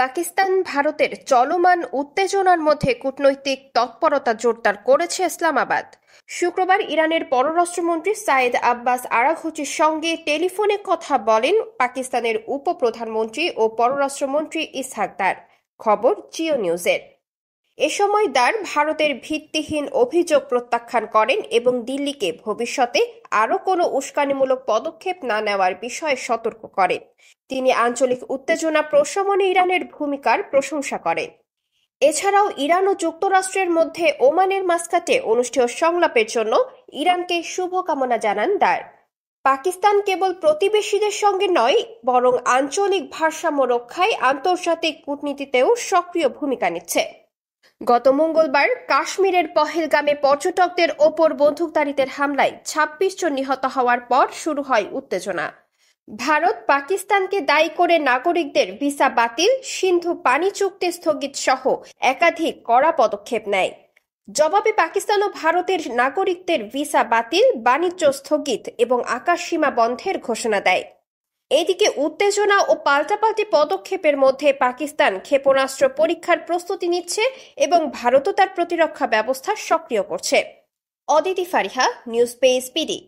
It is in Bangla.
পাকিস্তান ভারতের চলমান উত্তেজনার মধ্যে কূটনৈতিক তৎপরতা জোরদার করেছে ইসলামাবাদ। শুক্রবার ইরানের পররাষ্ট্রমন্ত্রী সাইদ আব্বাস আরাঘচির সঙ্গে টেলিফোনে কথা বলেন পাকিস্তানের উপপ্রধানমন্ত্রী ও পররাষ্ট্রমন্ত্রী ইসহাক দার। খবর জিও নিউজের। এ সময় দার ভারতের ভিত্তিহীন অভিযোগ প্রত্যাখ্যান করেন এবং দিল্লিকে ভবিষ্যতে আরও কোনো উস্কানিমূলক পদক্ষেপ না নেওয়ার বিষয়ে সতর্ক করেন। তিনি আঞ্চলিক উত্তেজনা প্রশমনে ইরানের ভূমিকার প্রশংসা করেন। এছাড়াও ইরান ও যুক্তরাষ্ট্রের মধ্যে ওমানের মাস্কাটে অনুষ্ঠেয় সংলাপের জন্য ইরানকে শুভকামনা জানান দার। পাকিস্তান কেবল প্রতিবেশীদের সঙ্গে নয়, বরং আঞ্চলিক ভারসাম্য রক্ষায় আন্তর্জাতিক কূটনীতিতেও সক্রিয় ভূমিকা নিচ্ছে। গত মঙ্গলবার কাশ্মীরের পহেলগামে পর্যটকদের ওপর বন্দুকধারীদের হামলায় ২৬ জন নিহত হওয়ার পর শুরু হয় উত্তেজনা। ভারত পাকিস্তানকে দায়ী করে নাগরিকদের ভিসা বাতিল, সিন্ধু পানি চুক্তি স্থগিত সহ একাধিক কড়া পদক্ষেপ নেয়। জবাবে পাকিস্তান ও ভারতের নাগরিকদের ভিসা বাতিল, বাণিজ্য স্থগিত এবং আকাশসীমা বন্ধের ঘোষণা দেয়। এদিকে উত্তেজনা ও পাল্টাপাল্টি পদক্ষেপের মধ্যে পাকিস্তান ক্ষেপণাস্ত্র পরীক্ষার প্রস্তুতি নিচ্ছে এবং ভারতও তার প্রতিরক্ষা ব্যবস্থা সক্রিয় করছে। Aditi Fariha, news page PD.